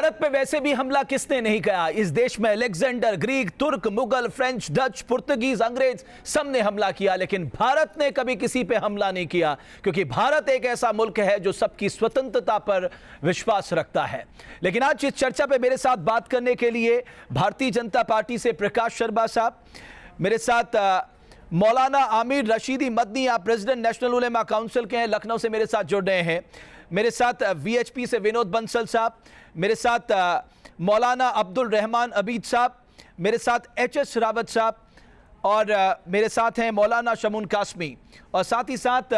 भारत पे वैसे भी हमला किसने नहीं किया? इस देश में अलेक्जेंडर, ग्रीक, तुर्क, मुगल, फ्रेंच, डच, पुर्तगीज, अंग्रेज सबने हमला किया, लेकिन भारत ने कभी किसी पे हमला नहीं किया, क्योंकि भारत एक ऐसा मुल्क है जो सबकी स्वतंत्रता पर विश्वास रखता है। लेकिन आज इस चर्चा पे मेरे साथ बात करने के लिए भारतीय जनता पार्टी से प्रकाश शर्मा साहब, मेरे साथ मौलाना आमिर रशीदी मदनी, आप प्रेसिडेंट नेशनल उलेमा काउंसिल के हैं, लखनऊ से मेरे साथ जुड़ रहे हैं। मेरे साथ वीएचपी से विनोद बंसल साहब, मेरे साथ मौलाना अब्दुल रहमान अबीद साहब, मेरे साथ एचएस रावत साहब, और मेरे साथ हैं मौलाना शमून कासमी, और साथ ही साथ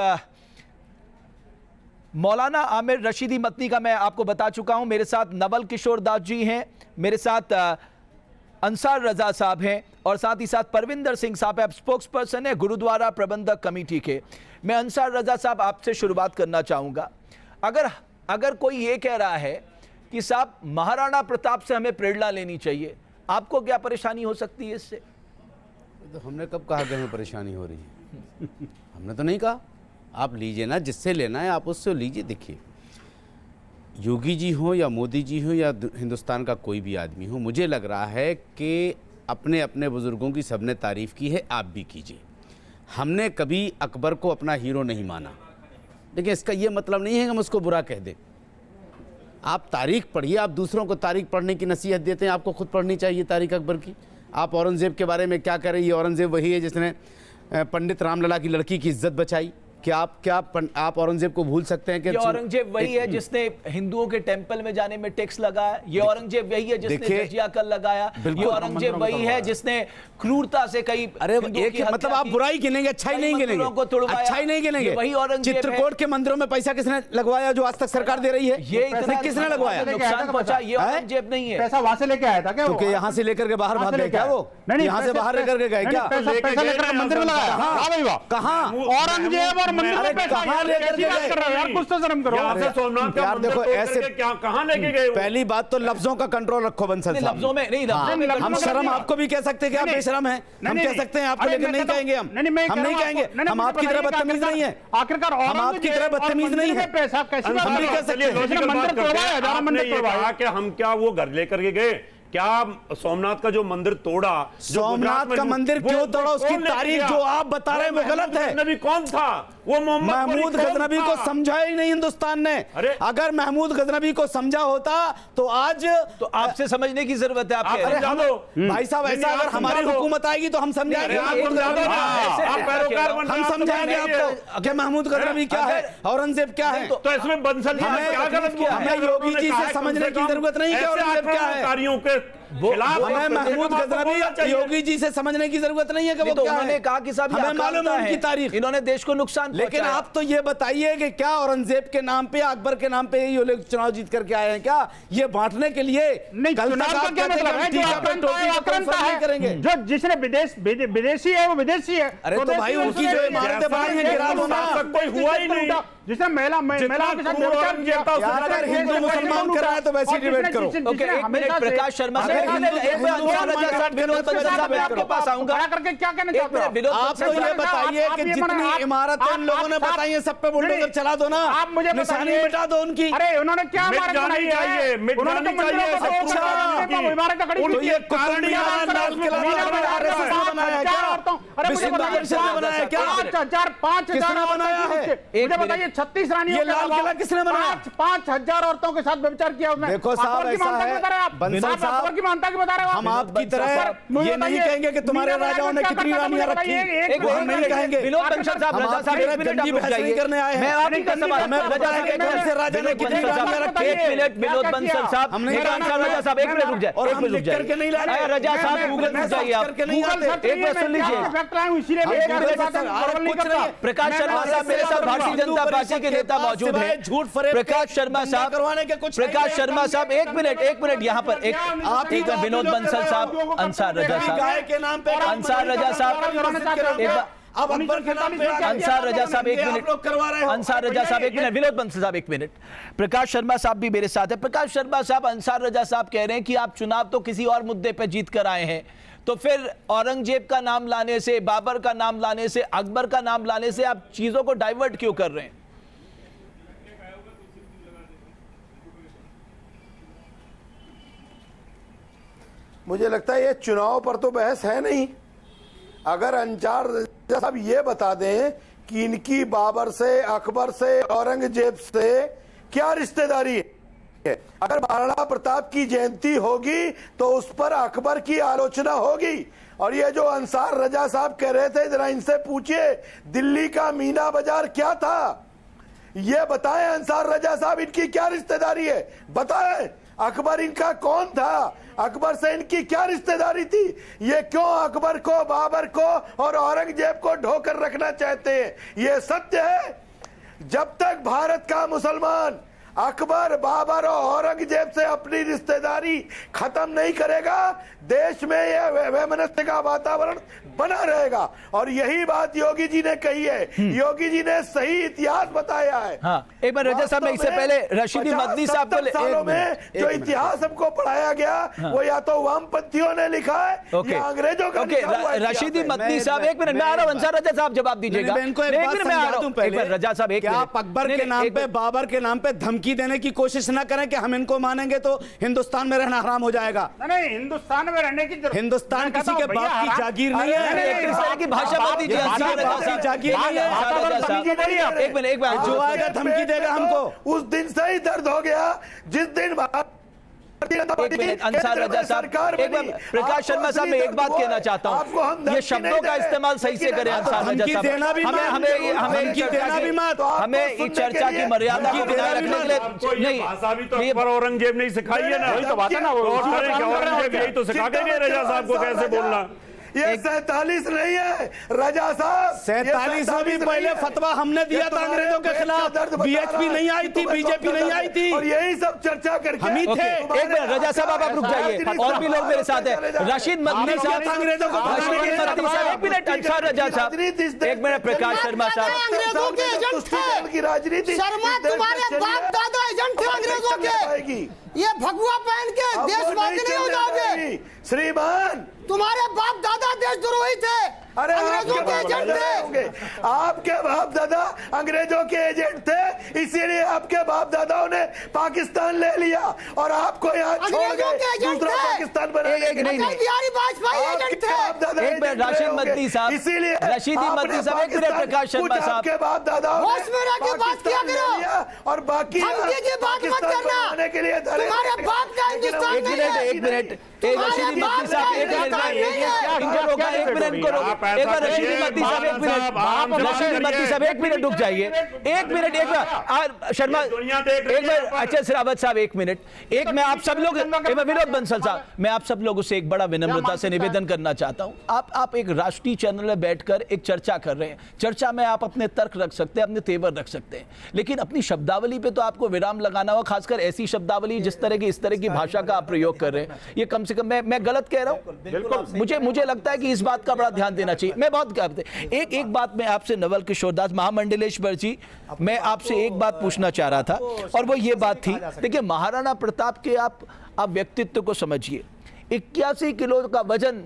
मौलाना आमिर रशीदी मदनी का मैं आपको बता चुका हूं। मेरे साथ नवल किशोर दास जी हैं, मेरे साथ अंसार रजा साहब हैं, और साथ ही साथ परविंदर सिंह साहब, आप स्पोक्स पर्सन है गुरुद्वारा प्रबंधक कमेटी के। मैं अंसार रजा साहब आपसे शुरुआत करना चाहूँगा। अगर कोई ये कह रहा है कि साहब महाराणा प्रताप से हमें प्रेरणा लेनी चाहिए, आपको क्या परेशानी हो सकती है इससे? तो हमने कब कहा कि हमें परेशानी हो रही है? हमने तो नहीं कहा। आप लीजिए ना, जिससे लेना है आप उससे लीजिए। देखिए, योगी जी हो या मोदी जी हो या हिंदुस्तान का कोई भी आदमी हो, मुझे लग रहा है कि अपने अपने बुज़ुर्गों की सबने तारीफ़ की है, आप भी कीजिए। हमने कभी अकबर को अपना हीरो नहीं माना, लेकिन इसका ये मतलब नहीं है कि हम उसको बुरा कह दें। आप तारीख पढ़िए, आप दूसरों को तारीख पढ़ने की नसीहत देते हैं, आपको खुद पढ़नी चाहिए तारीख अकबर की। आप औरंगज़ेब के बारे में क्या कह रहे हैं? ये औरंगज़ेब वही है जिसने पंडित रामलला की लड़की की इज्जत बचाई। क्या आप औरंगजेब को भूल सकते हैं कि ये औरंगजेब वही है जिसने हिंदुओं के टेंपल में जाने में टैक्स लगाया? ये औरंगजेब वही है जिसने जजिया कर लगाया? ये औरंगजेब वही है जिसने क्रूरता से कई, अरे एक मतलब आप बुराई गिनेंगे, अच्छाई नहीं गिनेंगे, अच्छाई नहीं गिनेंगे। वही औरंगजेब। चित्रकूट के मंदिरों में पैसा किसने लगवाया जो आज तक सरकार दे रही है? ये इतना किसने लगवाया? नुकसान पहुंचा ये औरंगजेब नहीं है। पैसा वहां से लेके आया था क्या? क्योंकि यहाँ से लेकर के बाहर भाग गए क्या वो? यहाँ से बाहर लेकर के गए क्या? पैसा लेकर मंदिर में लगाया? कहाँ? औरंगजेब और मंदिर में पैसा लेकर गए यार, कुछ तो शर्म करो। यार देखो, ऐसे कहाँ लेके गए? पहली बात तो लफ्जों का कंट्रोल रखो बंसल साहब। लफ्जों में नहीं, हम शर्म आपको भी कह सकते हैं कि आप बेशरम हैं, हम कह सकते हैं आपको, लेकिन नहीं कहेंगे हम नहीं कहेंगे। हम आपकी तरह बदतमीज नहीं है, आखिरकार हम आपकी तरह बदतमीज नहीं है। पैसा कैसे हम भी कह सकते हैं मंदिर तोड़वाया, मंदिर तोड़वाया कि हम क्या वो घर लेकर के गए? क्या सोमनाथ का जो मंदिर तोड़ा, सोमनाथ का मंदिर क्यों तोड़ा? उसकी तारीख जो आप बता रहे हैं वो गलत है। गजनबी कौन था? वो महमूद गजनबी को समझा ही नहीं हिंदुस्तान ने। अगर महमूद गजनबी को समझा होता तो आज तो आपसे समझने की जरूरत है। आप भाई साहब, ऐसा अगर हमारी हुकूमत आएगी तो हम समझाएंगे, हम समझाएंगे आपको कि महमूद गजनबी क्या है, औरंगजेब क्या है। तो इसमें बंसल हमें योगी जी से समझने की जरूरत नहीं कि औरंगजेब क्या है। हमें महमूद गजनबी, योगी जी से समझने की जरूरत नहीं है कि वो क्या है। उन्होंने कहा कि साहब हमें मालूम है उनकी तारीख, इन्होंने देश को नुकसान पहुंचाया। लेकिन आप तो ये बताइए कि क्या औरंगजेब के नाम पे, अकबर के नाम पे ये लोग चुनाव जीत करके आए हैं क्या? ये बांटने के लिए? नहीं, चुनाव का क्या मतलब है? करेंगे जो जिसने विदेशी है वो विदेशी है। अरे तो भाई उनकी जो इमारतें बनाई हैं गिरा दो ना, कोई हुआ ही नहीं। जिसने महिला के साथ व्यभिचार किया, अगर हिंदू मुसलमान कर रहा है तो वैसी डिबेट करो। ओके, एक मिनट प्रकाश शर्मा साहब, आपके पास आऊंगा करके क्या कहना चाहते हैं आप? तो ये बताइए कि जितनी इमारतें उन लोगों ने बताई हैं सब पे बुलडोजर चला दो ना, आप मुझे निशानी मिटा दो उनकी। अरे उन्होंने क्या इमारत बनाई है? उन्होंने तो इमारत खड़ी तो ये कुतुबमिनार लाल किला बनाया क्या? अरे मुझे बताइए 5,000 बनाया है? मुझे बताइए 36 रानियों ये लाल किला किसने बनाया? 5,000 औरतों के साथ व्यभिचार किया उसने। देखो साहब, ऐसा है बंसल साहब की मानता की बता रहे हो हम आपकी तरह ये नहीं कहेंगे कि तुम्हारे राजाओं ने कितनी रानियां रखी, हम नहीं कहेंगे। विनोद बंसल साहब, रजा साहब एक मिनट आप रुक जाइए, करने आए हैं। मैं आपकी सवाल हमें बताएंगे कौन से राजा ने कितनी रानियां रखी। एक मिनट विनोद बंसल साहब, हमने रजा साहब एक मिनट रुक जाए, और हम लिख करके नहीं ला रहे। रजा साहब गूगल में जाइए, आप एक बार सुन लीजिए। प्रकाश शर्मा साहब मेरे साथ भारतीय जनता पार्टी के नेता मौजूद हैं। झूठ फरेब प्रकाश शर्मा साहब करवाने के कुछ प्रकाश शर्मा साहब एक मिनट यहाँ पर एक विनोद बंसल साहब, अंसार रजा साहब के नाम पे, अंसार रजा साहब अब अकबर के नाम पे अंसार रजा साहब एक मिनट करवा रहे हो। अंसार रजा साहब एक मिनट, विनोद बंसल साहब एक मिनट, प्रकाश शर्मा साहब भी मेरे साथ है। प्रकाश शर्मा साहब, अंसार रजा साहब कह रहे हैं कि आप चुनाव तो किसी और मुद्दे पे जीत कर आए हैं, तो फिर औरंगजेब का नाम लाने से, बाबर का नाम लाने से, अकबर का नाम लाने से आप चीजों को डाइवर्ट क्यों कर रहे हैं? मुझे लगता है ये चुनाव पर तो बहस है नहीं। अगर अंसार रजा साहब ये बता दें कि इनकी बाबर से, अकबर से, औरंगजेब से क्या रिश्तेदारी है। अगर महाराणा प्रताप की जयंती होगी तो उस पर अकबर की आलोचना होगी। और ये जो अंसार रजा साहब कह रहे थे, जरा इनसे पूछिए दिल्ली का मीना बाजार क्या था, ये बताएं अंसार रजा साहब इनकी क्या रिश्तेदारी है, बताएं। अकबर इनका कौन था, अकबर से इनकी क्या रिश्तेदारी थी, ये क्यों अकबर को, बाबर को और औरंगजेब को ढोकर रखना चाहते हैं। ये सत्य है, जब तक भारत का मुसलमान अकबर, बाबर और औरंगजेब से अपनी रिश्तेदारी खत्म नहीं करेगा, देश में यह वैमनस्य का वातावरण बना रहेगा। और यही बात योगी जी ने कही है। योगी जी ने सही इतिहास बताया है। हाँ, एक बार रजा साहब, मैं इससे पहले रशीदी मदनी साहब को सालों में जो इतिहास हमको पढ़ाया गया वो या तो वामपंथियों ने लिखा है या अंग्रेजों का लिखा हुआ इतिहास रशीदी है। मदनी साहब, एक मिनट, मैं आ रहा हूं। अंसार रजा साहब जवाब दीजिएगा। मैं इनको एक बात समझा दूं पहले। रजा साहब, एक क्या आप अकबर के नाम पे, बाबर के नाम पे धमकी देने की कोशिश ना करें कि हम इनको मानेंगे तो हिंदुस्तान में रहना हराम हो जाएगा। नहीं, हिंदुस्तान में रहने की हिंदुस्तान किसी के बाप की जागीर नहीं है। इस तरह की भाषा मत दीजिए। अंसार रजा साहब, जागीर नहीं है। एक मिनट, एक बार जो आएगा धमकी देगा हमको। उस दिन से ही दर्द हो गया जिस दिन अंसार रजा साहब, एक बार प्रकाश शर्मा साहब, मैं एक बात कहना चाहता हूँ, ये शब्दों का इस्तेमाल सही से करें अंसार रजा साहब। हमें चर्चा की मर्यादा को बनाए रखने के लिए नहीं, भाषा भी तो अकबर औरंगजेब नहीं सिखाई है ना। तो बात है ना, वो औरंगजेब यही तो सिखा के गए रजा साहब को कैसे बोलना। ये 47 नहीं है रजा साहब, 47 में भी पहले फतवा हमने दिया था अंग्रेजों के खिलाफ। बीएचपी नहीं आई थी, बीजेपी नहीं आई थी, और यही सब चर्चा करके हम ही थे। एक मिनट रजा साहब, आप रुक जाइए, और भी लोग मेरे साथ हैं। रशीद मदनी साहब, अंग्रेजों को रशीद मदनी साहब, एक मिनट। अंसार रजा साहब, एक मिनट। प्रकाश शर्मा साहब, अंग्रेजों के एजेंट थे की राजनीति। शर्मा, तुम्हारे बाप दादा एजेंट थे अंग्रेजों के। ये भगवा पहन के देशवादी नहीं हो जाओगे श्रीमान। तुम्हारे बाप दादा देशद्रोही थे, अरे अंग्रेजों के एजेंट थे। आपके बाप दादा अंग्रेजों के एजेंट थे, इसीलिए आपके बाप दादाओं ने पाकिस्तान ले लिया और आपको यहाँ छोड़ अंग्रेजों के गए एजेंट दूसरा थे। पाकिस्तान बनाने के लिए। अटल बिहारी वाजपेयी एजेंट थे। एक मिनट राशिद मदनी साहब, इसीलिए रशीदी मदनी साहब, एक मिनट। प्रकाश शर्मा साहब, आपके बाप दादाओं ने होश में रह के बात किया करो और बाकी धमकी की बात मत करना। के लिए तुम्हारे बाप का हिंदुस्तान नहीं है। एक मिनट, रशीदी मदनी साहब, एक मिनट, इनको रोका, एक मिनट इनको रोका। एक बार रशीदी मदनी साहब, एक मिनट, रशीदी मदनी साहब, एक मिनट रुक जाइए, एक मिनट। एक बार शर्मा, एक बार अच्छा श्रावत साहब, एक मिनट। एक मैं आप सब लोग, एक बार विनोद बंसल साहब, मैं आप सब लोगों से एक बड़ा विनम्रता से निवेदन करना चाहता हूं। आप एक राष्ट्रीय चैनल में बैठकर एक चर्चा कर रहे हैं। चर्चा में आप अपने तर्क रख सकते हैं, अपने तेवर रख सकते हैं, लेकिन अपनी शब्दावली पे तो आपको विराम लगाना होगा, खासकर ऐसी शब्दावली जिस तरह की, इस तरह की भाषा का आप प्रयोग कर रहे हैं। ये कम से कम मैं गलत कह रहा हूं? मुझे लगता है कि इस बात का बड़ा ध्यान देना चाहिए। मैं बहुत एक बात मैं आपसे नवल किशोर दास महामंडलेश्वर जी, मैं आपसे एक बात पूछना चाह रहा था, और वो ये बात थी, देखिए महाराणा प्रताप के आप व्यक्तित्व को समझिए। 81 किलो का वजन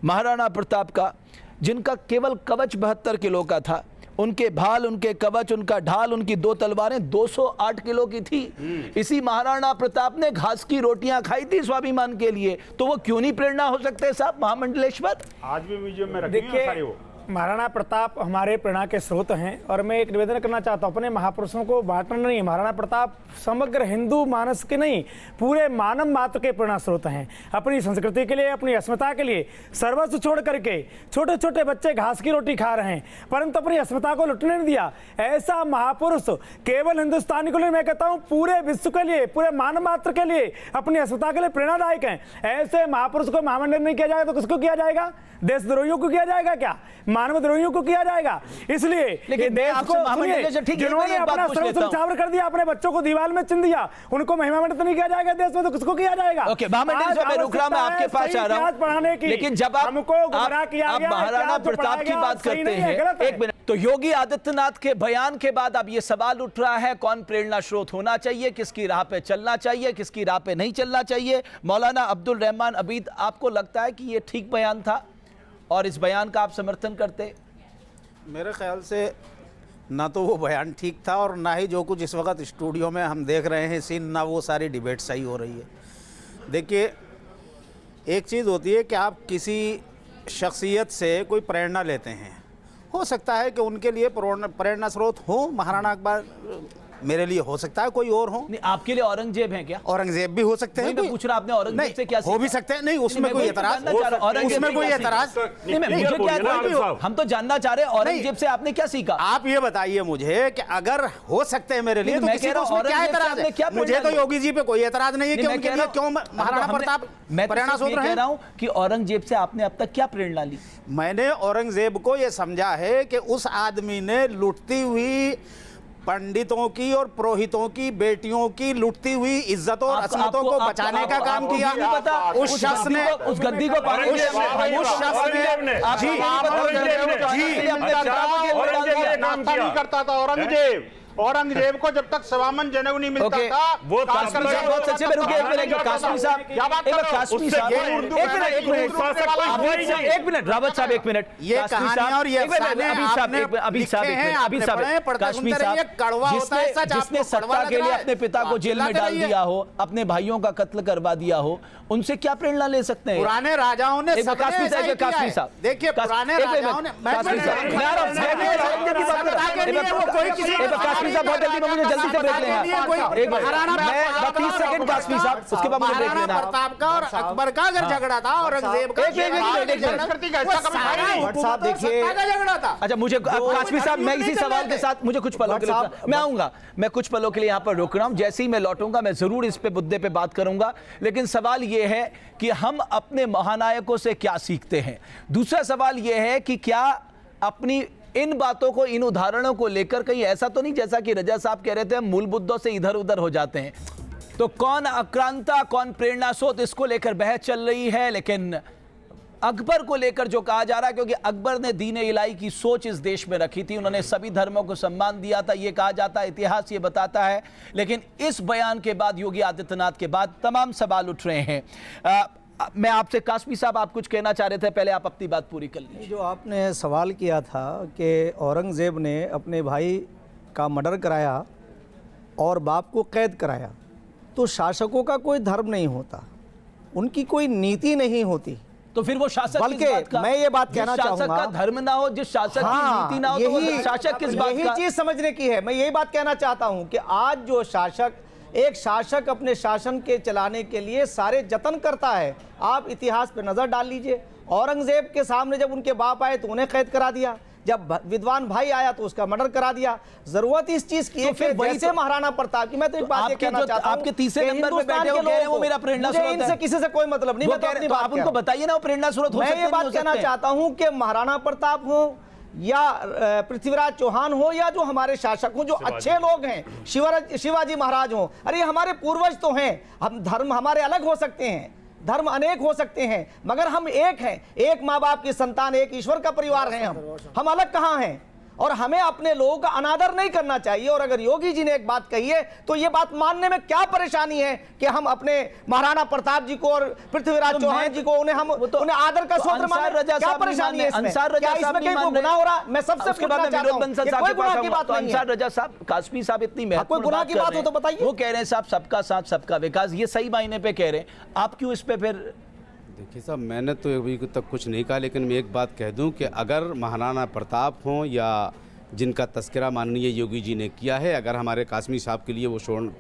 महाराणा प्रताप का, जिनका केवल कवच 72 किलो का था, उनके भाल, उनके कवच, उनका ढाल, उनकी 2 तलवारें 208 किलो की थी। इसी महाराणा प्रताप ने घास की रोटियां खाई थी स्वाभिमान के लिए, तो वो क्यों नहीं प्रेरणा हो सकते साहब महामंडलेश्वर? आज भी म्यूजियम में रखी हैं सारी वो। महाराणा प्रताप हमारे प्रेरणा के स्रोत हैं, और मैं एक निवेदन करना चाहता हूँ, अपने महापुरुषों को बांटना नहीं। महाराणा प्रताप समग्र हिंदू मानस के नहीं, पूरे मानव मात्र के प्रेरणा स्रोत हैं। अपनी संस्कृति के लिए, अपनी अस्मिता के लिए सर्वस्व छोड़ करके छोटे छोटे बच्चे घास की रोटी खा रहे हैं, परंतु अपनी अस्मिता को लुटने नहीं दिया। ऐसा महापुरुष केवल हिंदुस्तानी को नहीं, मैं कहता हूँ पूरे विश्व के लिए, पूरे मानव मात्र के लिए, अपनी अस्मिता के लिए प्रेरणादायक हैं। ऐसे महापुरुष को महामंडल नहीं किया जाएगा तो किसको किया जाएगा? देशद्रोहियों को किया जाएगा क्या? मानवद्रोहियों को किया जाएगा। इसलिए लेकिन देश को जिन्होंने अपना सर्वस्व न्यौछावर कर दिया, अपने बच्चों को दीवार में चिन दिया, उनको महिमामंडित नहीं किया जाएगा देश में तो किसको किया जाएगा? ओके, महामंडलेश्वर मैं रुक रहा, मैं आपके पास आ रहा हूं, पढ़ाने की, लेकिन जब आप महाराणा प्रताप की बात करते हैं, एक मिनट, तो योगी आदित्यनाथ के बयान के बाद अब ये सवाल उठ रहा है, कौन प्रेरणा स्रोत होना चाहिए, किसकी राह पे चलना चाहिए, किसकी राह पे नहीं चलना चाहिए? मौलाना अब्दुल रहमान अबीद, आपको लगता है कि ये ठीक बयान था और इस बयान का आप समर्थन करते? मेरे ख्याल से ना तो वो बयान ठीक था और ना ही जो कुछ इस वक्त स्टूडियो में हम देख रहे हैं सीन, ना वो सारी डिबेट सही हो रही है। देखिए, एक चीज़ होती है कि आप किसी शख्सियत से कोई प्रेरणा लेते हैं, हो सकता है कि उनके लिए प्रेरणा स्रोत हो महाराणा अकबर, मेरे लिए हो सकता है कोई और हो। नहीं, आपके लिए औरंगजेब है क्या? औरंगजेब भी हो सकते हैं। वही मैं पूछ रहा, आपने औरंगजेब नहीं, से क्या हो भी सीखा? सकते हैं। नहीं, उसमें मैं कोई वही एतराज, जानना चाह रहा हूं, औरंगजेब उसमें से कोई क्या एतराज सीखा? नहीं, मैं मुझे क्या एतराज? हम तो जानना चाह रहे हैं औरंगजेब से आपने क्या सीखा? आप ये बताइए मुझे कि अगर हो सकते हैं मेरे लिए, नहीं, तो मैं किसी कह को रहा हूं, उसमें क्या औरंगजेब से एतराज आपने क्या है? मुझे प्रेरणा तो ली? योगी जी पे कोई एतराज नहीं है कि नहीं, मैं उनके कह लिए रहा क्यों हूं, महाराणा हमने- प्रताप मैं तो प्रेरणा सिर्फ स्रोत ये कह रहे रहा हैं। हूं कि औरंगजेब से आपने अब तक क्या प्रेरणा ली? मैंने औरंगजेब को ये समझा है कि उस आदमी ने लुटती हुई पंडितों की और पुरोहितों की बेटियों की लुटती हुई इज्जत और असमतों को बचाने का काम किया। आपको नहीं पता उस शख्स ने उस गद्दी को पाने के लिए उस शख्स ने आपको नहीं पता औरंगजेब ने काम किया करता था औरंगजेब। औरंगजेब को जब तक सवामन जनेऊ नहीं मिलता ओके, था वो काश्मीर साहब बहुत सच्चे में रुके, एक मिनट काश्मीर साहब, क्या बात एक कर मिनट रहे हो? काश्मीर उससे साहब, ये एक मिनट शासक कोई हुआ ही नहीं। एक मिनट रावत साहब, एक मिनट ये काश्मीर कहानियां साहब, और ये एक मिनट, अफसाने अभी साहब, आपने अभी साहब, लिखे एक हैं, मिनट, अभी आपने साहब, पढ़े हैं, पढ़ते काश्मीर सुनते साहब, रहिए, कड़वा होता है सच, जिसने आपको सत्ता कड़वा के लग लिए रहा है। अपने पिता को आप जेल में चिल्लाते डाल रहिए। दिया हो, अपने भाइयों का कत्ल करवा दिया हो, उनसे क्या प्रेरणा ले सकते हैं? पुराने राजाओं ने एक बार सबने काश्मीर ऐसा साहब, ही किया है। काश्मीर साहब, देखिए पुराने एक मिनट, राजाओं ने काश्मीर साहब, मैं आ रहा हूं, मैं औरंगजेब की बात कर रहा हूं। एक बार काश्मीर साहब, बहुत जल्दी में मुझे जल्दी से ब्रेक लेना है। एक मिनट, मैं 30 सेकंड काश्मीर साहब, उसके बाद मुझे ब्रेक महाराणा लेना है। प्रताप का और अकबर का अगर झगड़ा था, औरंगजेब का एक साहब देखिए झगड़ा था। अच्छा, मुझे अब काश्मीर साहब, मैं इसी सवाल के साथ मुझे कुछ पलों के लिए मैं आऊंगा, मैं कुछ पलों के लिए यहाँ पर रोक रहा हूँ, जैसे ही मैं लौटूंगा मैं जरूर इस पे मुद्दे पे बात करूंगा। लेकिन सवाल ये है कि हम अपने महानायकों से क्या सीखते हैं। दूसरा सवाल ये है कि क्या अपनी इन बातों को, इन उदाहरणों को लेकर कहीं ऐसा तो नहीं, जैसा कि रजा साहब कह रहे थे, हम मूल मुद्दों से इधर उधर हो जाते हैं। तो कौन आक्रांता, कौन प्रेरणा स्रोत, इसको लेकर बहस चल रही है। लेकिन अकबर को लेकर जो कहा जा रहा है, क्योंकि अकबर ने दीन इलाही की सोच इस देश में रखी थी, उन्होंने सभी धर्मों को सम्मान दिया था, ये कहा जाता है, इतिहास ये बताता है। लेकिन इस बयान के बाद, योगी आदित्यनाथ के बाद तमाम सवाल उठ रहे हैं। मैं आपसे, काश्मी साहब, आप कुछ कहना चाह रहे थे, पहले आप अपनी बात पूरी कर लीजिए। जो आपने सवाल किया था कि औरंगज़ेब ने अपने भाई का मर्डर कराया और बाप को कैद कराया, तो शासकों का कोई धर्म नहीं होता, उनकी कोई नीति नहीं होती। तो फिर वो शासक बल्कि किस बात का? मैं ये बात कहना जिस शासक चाहूंगा, का धर्म ना हो, जिस शासक की नीति ना हो, तो वो शासक किस बात यही का? चीज समझने की है। मैं यही बात कहना चाहता हूं कि आज जो शासक, एक शासक अपने शासन के चलाने के लिए सारे जतन करता है। आप इतिहास पे नजर डाल लीजिए, औरंगजेब के सामने जब उनके बाप आए तो उन्हें कैद करा दिया, जब विद्वान भाई आया तो उसका मर्डर करा दिया। जरूरत इस चीज की है कि जैसे महाराणा प्रताप की, मैं तो एक बात ये कहना चाहता हूं, आपके तीसरे कि नंबर पे हिंदुस्तान बैठे हो, के कह रहे हैं लोगों वो मेरा को, प्रेरणा मुझे स्रोत है। इनसे किसी से कोई मतलब नहीं। वो मैं कह रहे हैं, तो आप उनको बताइए ना, वो प्रेरणा स्रोत हो मैं सकते ये हैं, बात नहीं हो कहना सकते हैं? चाहता हूं कि महाराणा प्रताप हो या पृथ्वीराज चौहान हो या जो हमारे शासक हो, जो अच्छे लोग हैं, शिवाजी महाराज हो, अरे हम पूर्वज तो हैं। हम धर्म हमारे अलग हो सकते हैं, धर्म अनेक हो सकते हैं, मगर हम एक हैं, एक माँ बाप की संतान, एक ईश्वर का परिवार हैं। हम अलग कहाँ हैं? और हमें अपने लोगों का अनादर नहीं करना चाहिए। और अगर योगी जी ने एक बात कही है तो ये बात मानने में क्या परेशानी है कि हम अपने महाराणा प्रताप जी को और पृथ्वीराज चौहान जी को उन्हें आदर का सूत्र माने? क्या परेशानी है इसमें? क्या इसमें कहीं कोई गुनाह हो रहा? मैं सबसे पूछना चाहता हूं, ये कोई गुनाह की बात नहीं है। अंसार रजा साहब, काश्मी साहब इतनी महत्वपूर्ण गुनाह की बात हो तो बताइए। वो कह रहे हैं साहब सबका साथ सबका विकास, ये सही मायने पे कह रहे हैं, आप क्यों इस पे फिर? देखिए साहब, मैंने तो अभी तक कुछ नहीं कहा, लेकिन मैं एक बात कह दूं कि अगर महाराणा प्रताप हों या जिनका तस्करा माननीय योगी जी ने किया है, अगर हमारे काश्मी साहब के लिए वो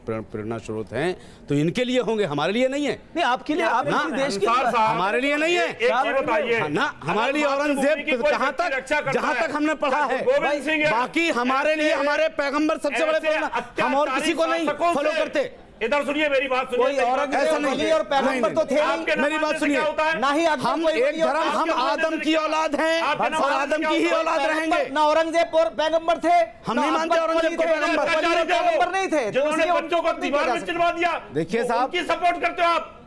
प्रेरणा स्रोत हैं, तो इनके लिए होंगे, हमारे लिए नहीं है। नहीं, आपके लिए, आप ना, देश के हमारे लिए नहीं है। एक चीज बताइए ना, हमारे लिए औरंगजेब जहां तक हमने पढ़ा है, गोविंद सिंह है। बाकी हमारे लिए हमारे पैगंबर सबसे बड़े प्रेरणा, हम और किसी को नहीं फॉलो करते। इधर सुनिए मेरी बात, सुनिए। कोई औरंगजेब वली और पैगंबर तो थे आपके नहीं। मेरी बात सुनिए, नहीं हम एक धर्म, हम आदम की औलाद हैं और आदम की ही औलाद रहेंगे। ना औरंगजेब और पैगंबर थे, हम नहीं मानते औरंगजेब को पैगंबर नहीं थे, जिन्होंने बच्चों को दीवार में चिनवा दिया। देखिए साहब, उनकी सपोर्ट करते हो आप?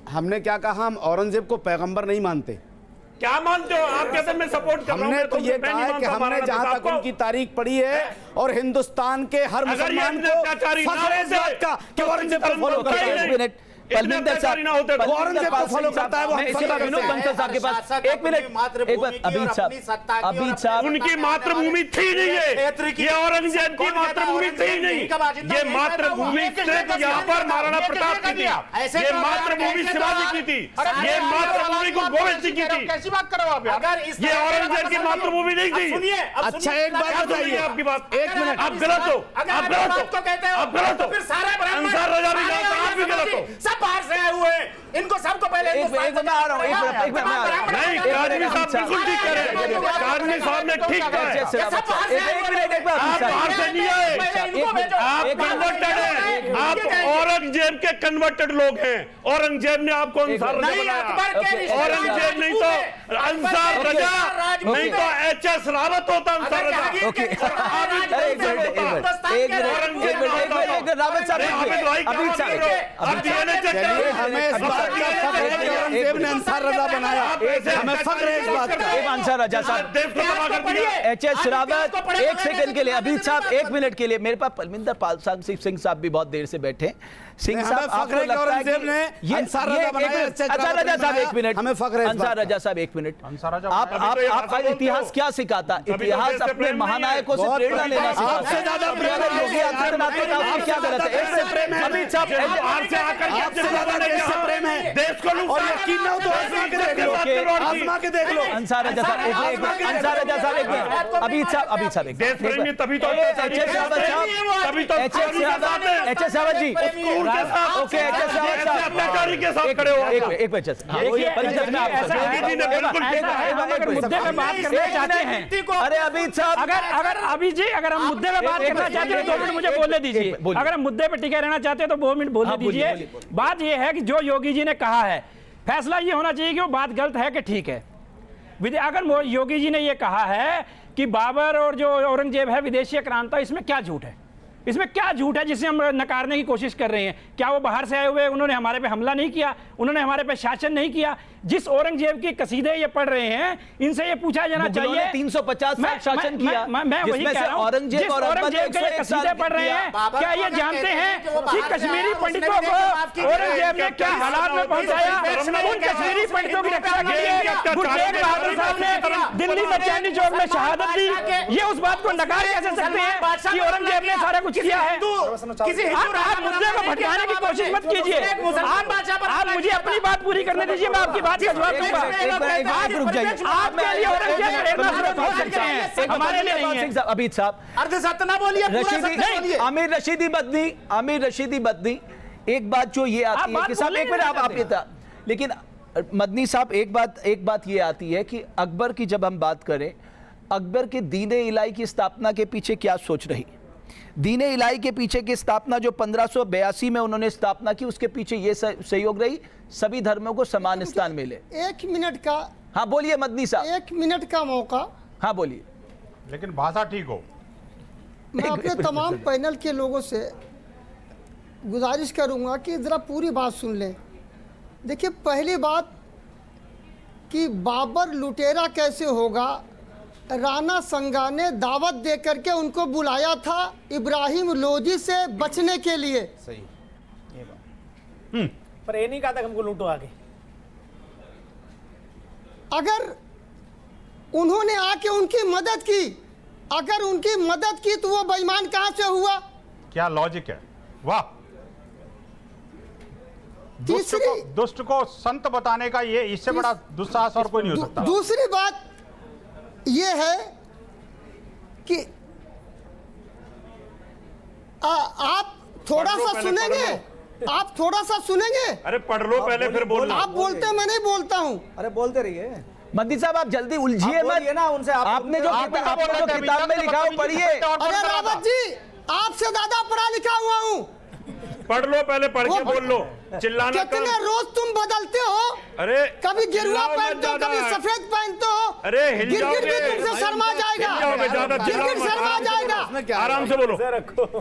हमने क्या कहा? हम औरंगजेब को पैगंबर नहीं मानते। क्या मानते हो आप? कहते मैं सपोर्ट कर रहा हूं। हमने तो ये कहा है कि हमने जहां तक उनकी तारीख पढ़ी है और हिंदुस्तान के हर मुसलमान को फख्र है इस बात का कि औरंगजेब को फॉलो करता है। एक मिनट, पलविंदर साहब, औरंगजेब को फॉलो करता है, वो मैं इसी बात विनोद बंसल साहब के पास एक मिनट, एक बार अबीद साहब, उनकी मातृभूमि थी नहीं है, ये औरंगजेब की मातृभूमि थी नहीं। ये मातृभूमि सिर्फ यहाँ पर महाराणा प्रताप की थी, ये मातृभूमि शिवाजी की थी, ये मातृभूमि को गोविंद सिंह की थी। कैसी बात करो आप यार? ये औरंगजेब की मातृभूमि नहीं थी। अच्छा एक बात बताइए, आपकी बात, एक मिनट, आप गलत हो, आप गलत हो, आप गलत हो, फिर सारे ब्राह्मण अंसार रजा भी गलत हो, आप भी गलत हो। सब बाहर से आए हुए हैं, इनको सबको पहले एक मैं आ रहा हूँ, एक मिनट मैं आ रहा हूँ। नहीं, काजमी साहब बिल्कुल ठीक कह रहे हैं, काजमी साहब ने ठीक कहा है। आप बाहर से नहीं आए, आप कन्वर्टेड हैं, आप औरंगजेब के कन्वर्टेड लोग हैं। औरंगजेब ने आपको अंसार रजा बनाया, औरंगजेब नहीं तो अंसार रजा, नहीं तो एचएस रावत होता अंसार रजा। रावत साहब औरंगजेब ने अंसार रजा बनाया, हमें फख्र है इस बात का। अंसार रजा साहब, एचएस रावत, एक सेकंड के लिए, अभी साहब एक मिनट के लिए, मेरे पास परमिंदर पाल सिंह साहब भी बहुत देर से बैठे हैं। सिंह साहब, आपको लगता है कि ये अंसार रजा बनाया? अंसार रजा साहब एक मिनट, हमें फख्र है। अंसार रजा साहब एक मिनट, आपका इतिहास क्या सिखाता? इतिहास अपने महानायकों से प्रेरणा लेना सिखाता। आपसे ज्यादा योगी आदित्यनाथ ने कहा क्या गलत है? एक से प्रेम है, अमित साहब बाहर से आकर आपसे ज्यादा देश से प्रेम है, देश को और यकीन न हो तो आजमा के देख लो, आजमा के देख लो। अंसार रजा साहब एक मिनट, अंसार रजा साहब एक मिनट, अमित साहब एक देश प्रेमी तभी तो एचएस रावत साहब, तभी तो HS Rawat ji, okay HS Rawat साहब अत्याचारी के साथ खड़े हो। एक मिनट मुद्दे पे बात करना चाहते हैं, अरे अमित साहब, अगर अभी जी अगर हम मुद्दे पे बात करना चाहते हैं तो 2 मिनट मुझे बोलने दीजिए। अगर हम मुद्दे पे टिके रहना चाहते हैं तो 2 मिनट बोलने दीजिए। बात ये है कि जो योगी जी ने कहा है, फैसला ये होना चाहिए कि वो बात गलत है कि ठीक है। अगर योगी जी ने ये कहा है कि बाबर और जो औरंगजेब है विदेशी आक्रांता, इसमें क्या झूठ है? इसमें क्या झूठ है जिसे हम नकारने की कोशिश कर रहे हैं? क्या वो बाहर से आए हुए, उन्होंने हमारे पे हमला नहीं किया, उन्होंने हमारे पे शासन नहीं किया? जिस औरंगजेब की कसीदे ये पढ़ रहे हैं, इनसे ये पूछा जाना चाहिए। 350 साल शासन किया, मैं वही कह रहा हूं, औरंगजेब और औरंगजेब के कसीदे पढ़ रहे हैं, क्या ये जानते हैं कि कश्मीरी पंडितों को औरंगजेब ने क्या हालात में पहुंचाया? उन कश्मीरी पंडितों की रक्षा के लिए गुरु तेग बहादुर साहब ने दिल्ली में चांदनी चौक में शहादत दी। ये उस बात को नकार कैसे सकते हैं कि औरंगजेब ने सारा कुछ किया है? आप मुद्दे को भटकाने की कोशिश मत कीजिए। आप मुझे अपनी बात पूरी करने दीजिए, मैं आपकी बात का जवाब दूंगा। आपके लिए औरंगजेब प्रेरणा स्रोत हो सकते हैं, हमारे लिए नहीं है। अमित साहब, अर्धसत्य ना बोलिए, आमिर रशीदी बदनी, एक बात जो ये आती है कि साहब एक मिनट आप लेकिन मदनी साहब एक बात ये आती है कि अकबर की जब हम बात करें, अकबर के दीन इलाही की स्थापना के पीछे क्या सोच रही? दीन इलाही के पीछे की स्थापना जो 1582 में उन्होंने स्थापना की, उसके पीछे ये सहयोग रही सभी धर्मों को समान स्थान मिले। 1 मिनट का, हाँ बोलिए मदनी साहब, 1 मिनट का मौका। हाँ बोलिए, लेकिन भाषा ठीक हो। मैं अपने तमाम पैनल के लोगों से गुजारिश करूंगा कि जरा पूरी बात सुन लें। देखिए, पहली बात कि बाबर लुटेरा कैसे होगा, राणा संगा ने दावत दे करके उनको बुलाया था इब्राहिम लोधी से बचने के लिए। सही, ये बात पर ये नहीं कहा था हमको लूटो आगे। अगर उन्होंने आके उनकी मदद की, अगर उनकी मदद की तो वो बेईमान कहां से हुआ? क्या लॉजिक है, वाह। दुष्ट को संत बताने का ये इससे बड़ा दुस्साहस और कोई नहीं हो सकता। दूसरी बात ये है कि आप थोड़ा सा सुनेंगे, आप थोड़ा सा सुनेंगे। अरे पढ़ लो पहले फिर बोलना। आप बोलते, मैं नहीं बोलता हूं। अरे बोलते रहिए मदनी साहब, आप जल्दी उलझिए मत ना उनसे। आपने जो किताब में लिखा हो पढ़िए। अरे रावत जी, आपसे ज्यादा पढ़ा लिखा हुआ हूं। पढ़ लो पहले, पढ़ के बोल लो, चिल्लाना कितने रोज तुम बदलते हो? अरे कभी गिरुआ पहनते हो, कभी सफेद पहनते हो। अरे हिल जाओगे, गिरगिट भी तुमसे शर्मा जाएगा, गिरगिट शर्मा जाएगा। आराम से बोलो,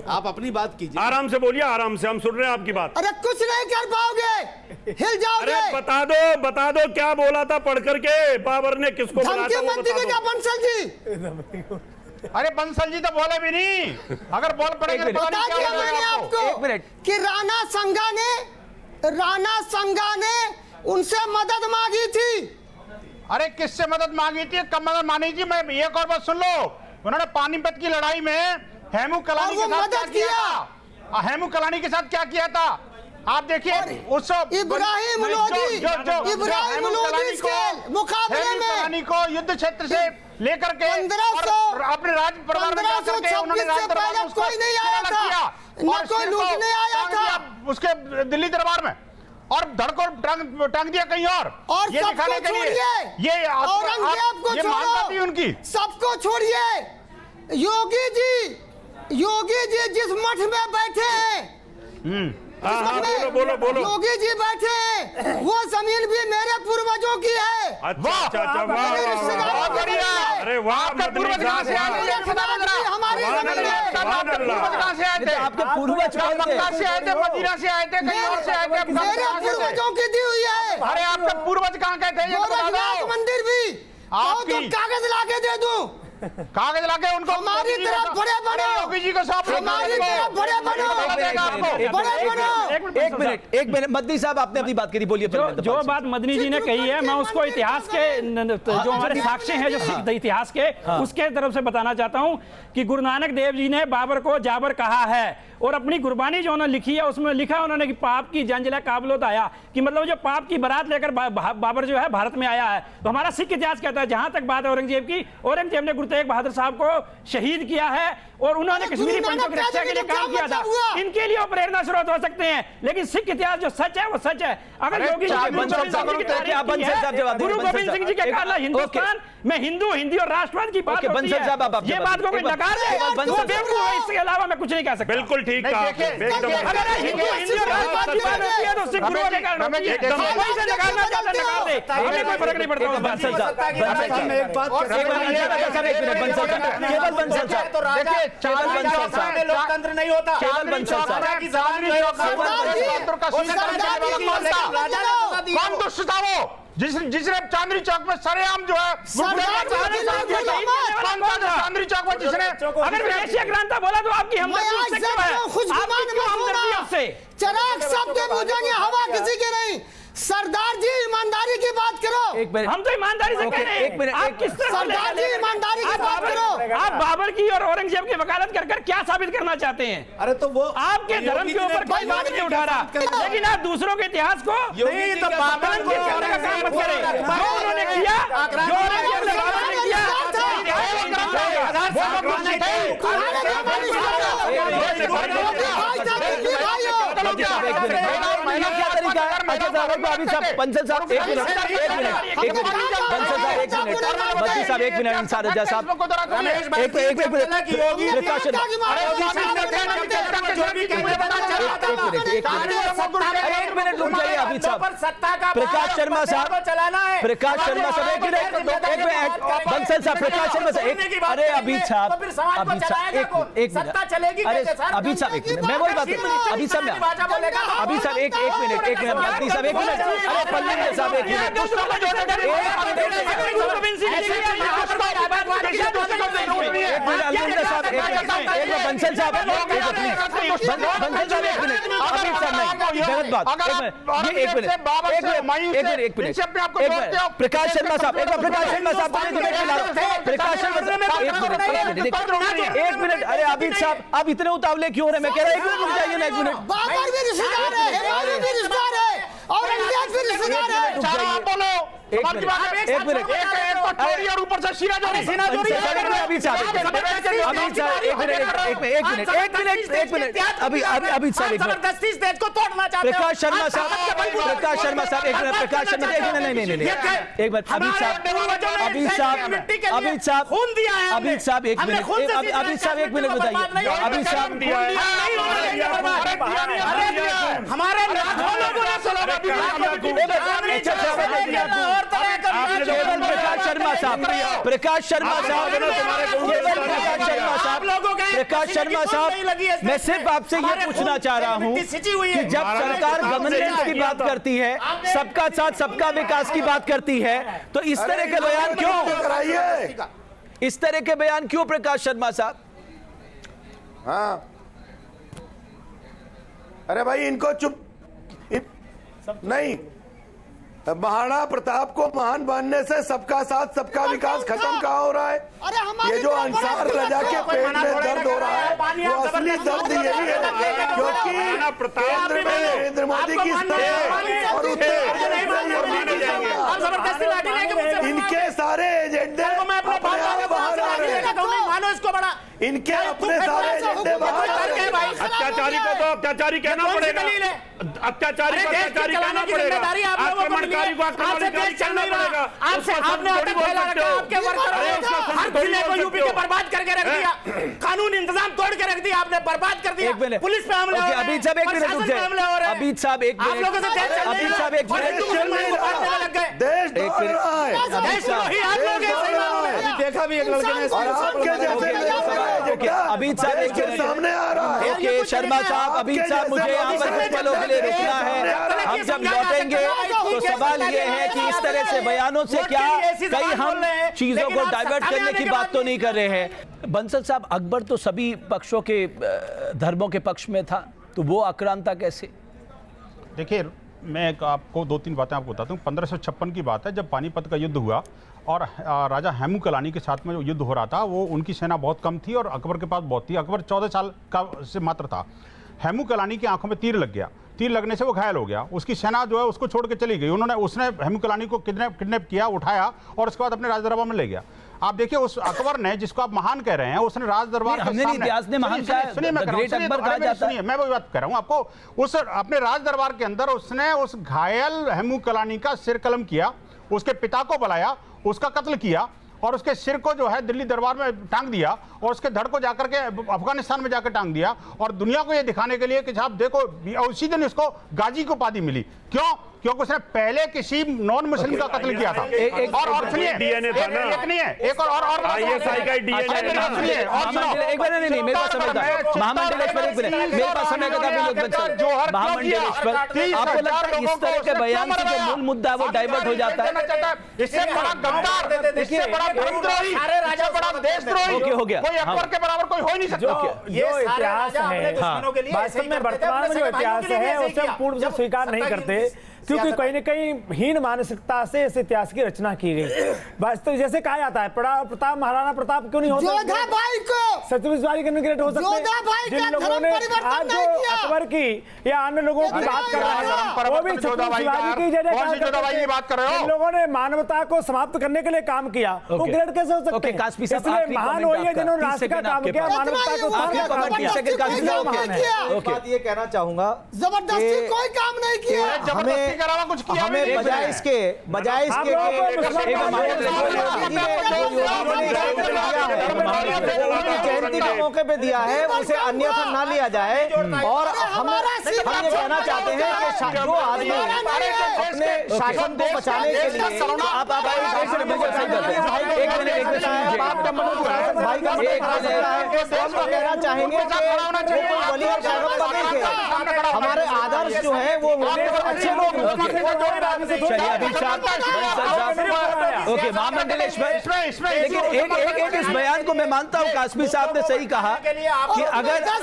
आप अपनी बात कीजिए, आराम से बोलिए, आराम से, हम सुन रहे हैं आपकी बात। अरे कुछ नहीं कर पाओगे, हिल जाओगे। अरे बता दो क्या बोला था पढ़ करके, बाबर ने किसको बुलाया था? धमकी मत दीजिएगा बंसल जी। अरे बंसल जी तो बोले भी नहीं, अगर बोल पड़ेंगे तो बता दिया मैंने आपको कि राणा संगा ने उनसे मदद मांगी थी। अरे किससे मदद मांगी थी, कब मदद मांगी थी? मैं एक और बात सुन लो, उन्होंने पानीपत की लड़ाई में हेमू कलानी के साथ क्या किया था? हेमू कलानी के साथ क्या किया था आप देखिए उस इब्राहिम लोधी के मुकाबले में कलानी को युद्ध क्षेत्र से लेकर के 1500 अपने राज परिवार में जाकर के उन्होंने राज दरबार में उसको कोई नहीं आया था, न कोई लूटने आया था उसके दिल्ली दरबार में, और धड़ को टांग दिया कहीं और ये दिखाने के लिए ये औरंगजेब को मानता थी उनकी। सबको छोड़िए, योगी जी जिस मठ में बैठे हैं, बोलो योगी जी बैठे हैं, वो जमीन भी मेरे पूर्वजों की है। अरे वाह, पूर्वज कहां से आए? हमारी कहां से आए थे? आपके पूर्वज कौन थे? मक्का से आए थे, मदीना से आए थे, कहीं और से आए थे? मेरे पूर्वजों की दी हुई है। अरे आपके पूर्वज कहां गए थे ये तो बता दो। मंदिर भी तो कागज लाके दे दूं, कागज लाके उनको हमारी तरफ बड़े बनो, योगी जी को सौंप हमारी तरफ बड़े बनो, एक मिनट मदनी साहब, आपने अपनी बात करी, बोलिए। जो बात मदनी जी ने कही है, मैं उसको इतिहास के जो हमारे साक्ष्य हैं, जो सिख इतिहास के, उसके तरफ से बताना चाहता हूं कि गुरु नानक देव जी ने बाबर को जाबर कहा है, और अपनी गुरबानी जो उन्होंने लिखी है उसमें लिखा उन्होंने कि पाप की जंजला काबलोत आया, कि मतलब जो पाप की बारात लेकर बाबर जो है भारत में आया है। तो हमारा सिख इतिहास कहता है, जहां तक बात है औरंगजेब की, औरंगजेब ने गुरु तेग बहादुर साहब को शहीद किया है, और उन्होंने कश्मीरी पंडितों की रक्षा के लिए काम किया था। इनके लिए प्रेरणा स्रोत हो सकते हैं, लेकिन सिख इतिहास जो सच है वो सच है। अगर योगी गुरु गोविंद सिंह जी के कहना हिंदुस्तान में हिंदू, हिंदी और राष्ट्रवाद की बात होती है, ये बात को कोई नकार दे तो बेवकूफ है, इसके अलावा मैं कुछ नहीं कह सकता। बिल्कुल ठीक कहा। अगर हिंदू, हिंदी और राष्ट्रवाद की बात होती है तो सिख गुरुओं के कारण होती है। कोई से नकारना चाहता नकार दे, हमें कोई फर्क नहीं पड़ता। लोकतंत्र नहीं होता, कौन दुष्ट था वो जिसने चांदनी चौक में सरेआम जो है चांदनी चौक में जिसने, अगर विदेशी क्रांता बोला तो आपकी हमदर्दी उससे चराग सबके बुझेंगे, हवा किसी के नहीं। सरदार जी ईमानदारी की बात करो। हम तो ईमानदारी से कह रहे हैं, आप किस तरह सरदार जी ईमानदारी की बात करो। आप बाबर की और औरंगजेब की वकालत कर क्या साबित करना चाहते हैं? अरे तो वो आपके धर्म के ऊपर कोई बात नहीं उठा रहा, लेकिन आप दूसरों के इतिहास को नहीं तो बाबर का काम मत करें। जो उन्होंने किया, जो औरंगजेब ने बाबर ने किया, बंसल साहब एक मिनट, मदनी साहब एक मिनट, इंसान रजा साहब एक मिनट रुक जाइए। अभी साहब प्रकाश शर्मा साहब, प्रकाश शर्मा साहब एक मिनट, बंसल साहब, प्रकाश शर्मा साहब, अरे अभी साहब, अभी साहब एक मिनट, अरे अभी साहब एक मिनट, मैं वही बात अभी साहब, अभी साहब एक मिनट, मदनी साहब एक मिनट, अरे पल्ली साहब एक मिनट, बंसल साहब एक मिनट, अभी साहब नहीं गलत बात, एक मिनट, प्रकाश शर्मा साहब, एक बार प्रकाश शर्मा साहब प्रकाश शर्मा एक मिनट, अरे अभी साहब आप इतने उतावले क्यों हो रहे? मैं कह रहा हूँ एक मिनट रुक जाइए ना, एक मिनट। बाबर भी रिश्तेदार है, हिमालय भी रिश्तेदार है, औरंगजेब भी रिश्तेदार है। बोलो एक मिनट, और ऊपर से सीना जोड़ी अभी साहब अभी साहब जबरदस्ती इस देश को तोड़ना चाहते हो। प्रकाश शर्मा साहब एक मिनट, प्रकाश शर्मा एक मिनट, नहीं एक मिनट, अभी साहब खून दिया है, अभी साहब एक मिनट, अभी साहब एक मिनट बताइए, अभी साहब हमारे प्रकाश शर्मा साहब, मैं सिर्फ आपसे ये पूछना चाह रहा हूं कि जब सरकार गवर्नेंस की बात करती है, सबका साथ सबका विकास की बात करती है, तो इस तरह के बयान क्यों, इस तरह के बयान क्यों प्रकाश शर्मा साहब? हाँ, अरे भाई इनको चुप नहीं, महाराणा प्रताप को महान बनने से सबका साथ सबका विकास खत्म कहाँ हो रहा है? अरे हमारे ये जो अंसार रजा के पेट में दर्द हो रहा है वो असली दर्द यही है क्योंकि केंद्र में नरेंद्र मोदी की सरकार और उत्तर प्रदेश इनके सारे एजेंडे अपने आप बाहर आ रहे हैं। इनके अपने सारे एजेंडे बाहर आ रहे हैं। अत्याचारी को तो अत्याचारी कहना पड़ेगा, अत्याचारी को अत्याचारी कहना पड़ेगा, आक्रमणकारी को आक्रमणकारी कहना पड़ेगा। आपसे आपने आपके वर्करों हर जिले को यूपी के बर्बाद करके रख दिया, कानून इंतजाम तोड़ के रख दिया, आपने बर्बाद कर दिया, पुलिस पे हमले हो रहे हैं, अभी साहब एक मिनट रुक जाए, अभी साहब एक आप लोगों से देश चल अभी साहब एक मिनट देश दौड़ रहा है। देखा भी एक लड़के ने और आपके जैसे अभी साहब एक मिनट सामने आ रहा है। ओके शर्मा साहब, अभी साहब मुझे यहाँ पर कुछ पलों के लिए रुकना है। हम जब लौटेंगे तो सवाल ये है कि इस तरह से बयानों से क्या कहीं हम चीजों को डाइवर्ट करने की बात तो नहीं कर रहे हैं। बंसल साहब, अकबर तो सभी पक्षों के धर्मों के पक्ष में था, तो वो आक्रांता कैसे? देखिए, मैं आपको 2-3 बातें आपको बताता हूँ। 1556 की बात है, जब पानीपत का युद्ध हुआ और राजा हेमू कलानी के साथ में जो युद्ध हो रहा था, वो उनकी सेना बहुत कम थी और अकबर के पास बहुत थी। अकबर 14 साल का से मात्र था। हेमू कलानी की आंखों में तीर लग गया, तीर लगने से वो घायल हो गया। उसकी सेना जो है उसको छोड़ के चली गई। उसने हेमू कलानी को किडनैप किया, उठाया और उसके बाद अपने राज दरबार में ले गया। आप देखिए, उस अकबर ने, जिसको आप महान कह रहे हैं, उसने राज दरबार के सामने, इतिहास ने महान कहा है, सुनिए मैं वही बात कर रहा हूं आपको। उस अपने राज दरबार के अंदर उसने उस घायल हेमू कलानी का सिर कलम किया, उसके पिता को बुलाया, उसका कत्ल किया और उसके सिर को जो है दिल्ली दरबार में टांग दिया और उसके धड़ को जाकर के अफगानिस्तान में जाकर टांग दिया और दुनिया को यह दिखाने के लिए कि साहब देखो, उसी दिन इसको गाजी को उपाधि मिली। क्यों? क्योंकि उसने पहले किसी नॉन मुस्लिम का कत्ल किया था। और सुनिए, डीएनए था ना, एक नहीं है, एक और आईएसआई का डीएनए सुनिए, एक बार नहीं, मेरे पास समय था। महामंडलेश्वर, एक मिनट, मेरे पास समय का था। महामंडलेश्वर, आपको लगता है इस तरह के बयान से जो मूल मुद्दा है वो डाइवर्ट हो जाता है? इससे बड़ा गद्दार, इससे बड़ा धर्मद्रोही, इससे बड़ा देशद्रोही ओके, हो गया। कोई अकबर के बराबर कोई हो ही नहीं सकता। जो इतिहास है, वास्तव में वर्तमान में जो इतिहास है उसे पूर्ण से स्वीकार नहीं करते, क्योंकि कहीं न कहीं हीन मानसिकता से इस इतिहास की रचना की गई। वास्तव जैसे कहा जाता है, प्रताप महाराणा प्रताप क्यों नहीं हो सकते, सत्यवादी कैंडिडेट हो सकते हैं। जिन लोगों ने आज जो अकबर की या अन्य लोगों की बात कर रहे हैं, वो भी छत्रपति शिवाजी की बात कर रहे हो। जिन लोगों ने मानवता को समाप्त करने के लिए काम किया, वो ग्रेड कैसे हो सकते हैं? इसलिए महान वही है जिन्होंने राष्ट्र का काम किया, मानवता को बात ये कहना चाहूंगा, जबरदस्ती कोई काम नहीं किया। हमें बजाय इसके जयंती के मौके पे दिया है, उसे अन्यथा ना लिया जाए। और हम ये कहना चाहते हैं कि जो आदमी अपने शासन को बचाने के लिए कहना चाहेंगे हमारे आदर्श जो है वो अच्छे लोग। ओके, महामंडलेश्वर, लेकिन एक इस बयान को मैं मानता हूं, कासमी साहब ने सही कहा कि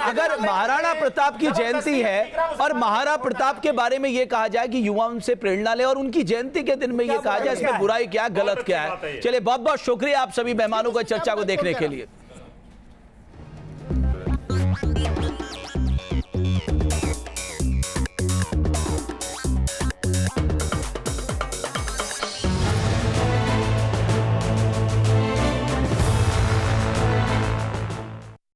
अगर महाराणा प्रताप की जयंती है और महाराणा प्रताप के बारे में यह कहा जाए कि युवा उनसे प्रेरणा ले और उनकी जयंती के दिन में यह कहा जाए इसमें बुराई क्या, गलत क्या है। चलिए, बहुत बहुत शुक्रिया आप सभी मेहमानों को चर्चा को देखने के लिए।